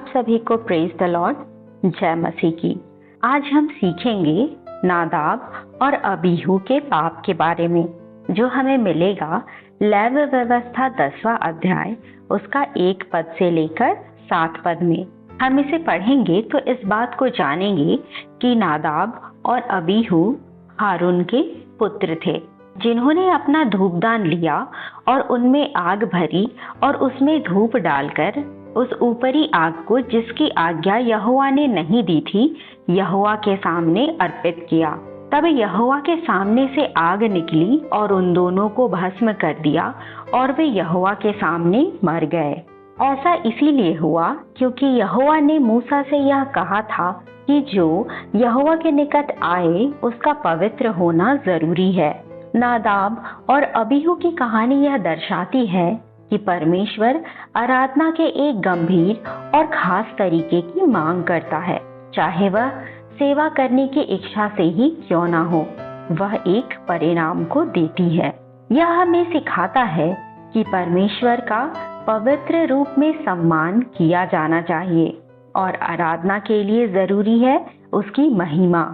आप सभी को प्रेज द लॉर्ड, जय मसीह की। आज हम सीखेंगे नादाब और अबीहू के पाप के बारे में, जो हमें मिलेगा लेवी व्यवस्था 10वां अध्याय उसका 1 पद से लेकर 7 पद में। हम इसे पढ़ेंगे तो इस बात को जानेंगे कि नादाब और अबीहू हारून के पुत्र थे, जिन्होंने अपना धूपदान लिया और उनमें आग भरी और उसमें धूप डालकर उस ऊपरी आग को, जिसकी आज्ञा यहोवा ने नहीं दी थी, यहोवा के सामने अर्पित किया। तब यहोवा के सामने से आग निकली और उन दोनों को भस्म कर दिया और वे यहोवा के सामने मर गए। ऐसा इसीलिए हुआ क्योंकि यहोवा ने मूसा से यह कहा था कि जो यहोवा के निकट आए उसका पवित्र होना जरूरी है। नादाब और अबीहू की कहानी यह दर्शाती है कि परमेश्वर आराधना के एक गंभीर और खास तरीके की मांग करता है, चाहे वह सेवा करने की इच्छा से ही क्यों ना हो। वह एक परिणाम को देती है। यह हमें सिखाता है कि परमेश्वर का पवित्र रूप में सम्मान किया जाना चाहिए और आराधना के लिए जरूरी है उसकी महिमा,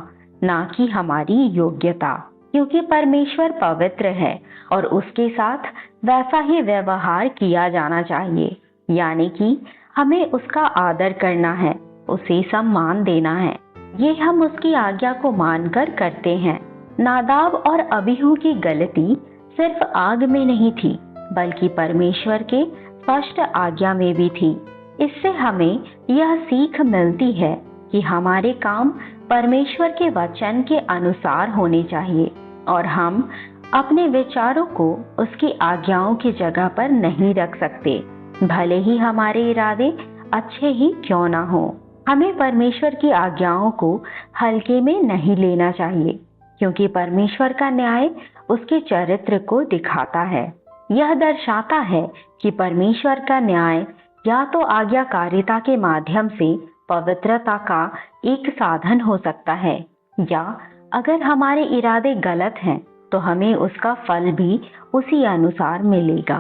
ना कि हमारी योग्यता, क्योंकि परमेश्वर पवित्र है और उसके साथ वैसा ही व्यवहार किया जाना चाहिए, यानी कि हमें उसका आदर करना है, उसे सम्मान देना है। ये हम उसकी आज्ञा को मानकर करते हैं। नादाब और अबीहू की गलती सिर्फ आग में नहीं थी, बल्कि परमेश्वर के स्पष्ट आज्ञा में भी थी। इससे हमें यह सीख मिलती है कि हमारे काम परमेश्वर के वचन के अनुसार होने चाहिए और हम अपने विचारों को उसकी आज्ञाओं की जगह पर नहीं रख सकते, भले ही हमारे इरादे अच्छे ही क्यों ना हो। हमें परमेश्वर की आज्ञाओं को हल्के में नहीं लेना चाहिए, क्योंकि परमेश्वर का न्याय उसके चरित्र को दिखाता है। यह दर्शाता है कि परमेश्वर का न्याय या तो आज्ञाकारिता के माध्यम से पवित्रता का एक साधन हो सकता है, या अगर हमारे इरादे गलत हैं तो हमें उसका फल भी उसी अनुसार मिलेगा।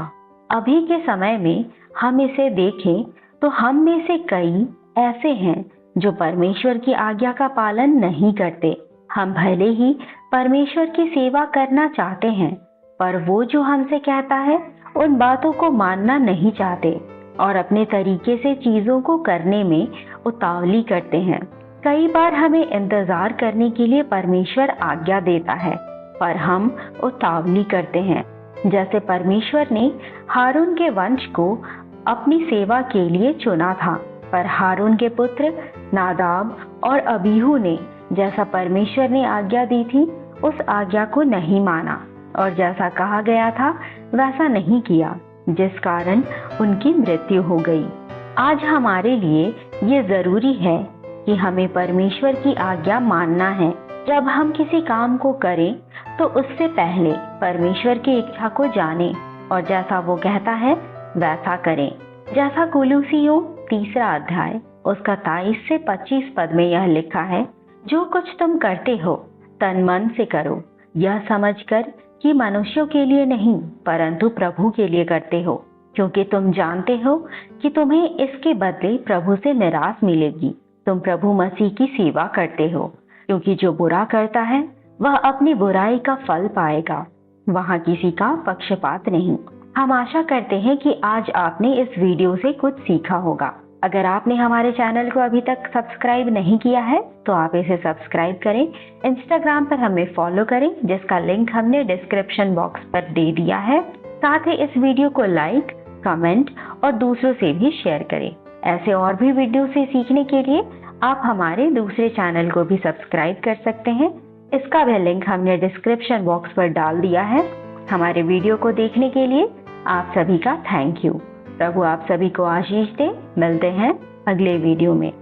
अभी के समय में हम इसे देखें तो हम में से कई ऐसे हैं जो परमेश्वर की आज्ञा का पालन नहीं करते। हम भले ही परमेश्वर की सेवा करना चाहते हैं, पर वो जो हमसे कहता है उन बातों को मानना नहीं चाहते और अपने तरीके से चीजों को करने में उतावली करते हैं। कई बार हमें इंतजार करने के लिए परमेश्वर आज्ञा देता है, पर हम उतावली करते हैं। जैसे परमेश्वर ने हारून के वंश को अपनी सेवा के लिए चुना था, पर हारून के पुत्र नादाब और अबीहू ने जैसा परमेश्वर ने आज्ञा दी थी उस आज्ञा को नहीं माना और जैसा कहा गया था वैसा नहीं किया, जिस कारण उनकी मृत्यु हो गई। आज हमारे लिए ये जरूरी है कि हमें परमेश्वर की आज्ञा मानना है। जब हम किसी काम को करें तो उससे पहले परमेश्वर की इच्छा को जानें और जैसा वो कहता है वैसा करें। जैसा कुलुसियों 3 अध्याय उसका 23 से 25 पद में यह लिखा है, जो कुछ तुम करते हो तन मन से करो, यह समझकर कि मनुष्यों के लिए नहीं परंतु प्रभु के लिए करते हो, क्योंकि तुम जानते हो कि तुम्हें इसके बदले प्रभु से निराश मिलेगी। तुम प्रभु मसीह की सेवा करते हो, क्योंकि जो बुरा करता है वह अपनी बुराई का फल पाएगा। वहाँ किसी का पक्षपात नहीं। हम आशा करते हैं कि आज आपने इस वीडियो से कुछ सीखा होगा। अगर आपने हमारे चैनल को अभी तक सब्सक्राइब नहीं किया है तो आप इसे सब्सक्राइब करें। इंस्टाग्राम पर हमें फॉलो करें, जिसका लिंक हमने डिस्क्रिप्शन बॉक्स पर दे दिया है। साथ ही इस वीडियो को लाइक, कमेंट और दूसरों से भी शेयर करें। ऐसे और भी वीडियो से सीखने के लिए आप हमारे दूसरे चैनल को भी सब्सक्राइब कर सकते हैं। इसका भी लिंक हमने डिस्क्रिप्शन बॉक्स पर डाल दिया है। हमारे वीडियो को देखने के लिए आप सभी का थैंक यू। प्रभु आप सभी को आशीष दे। मिलते हैं अगले वीडियो में।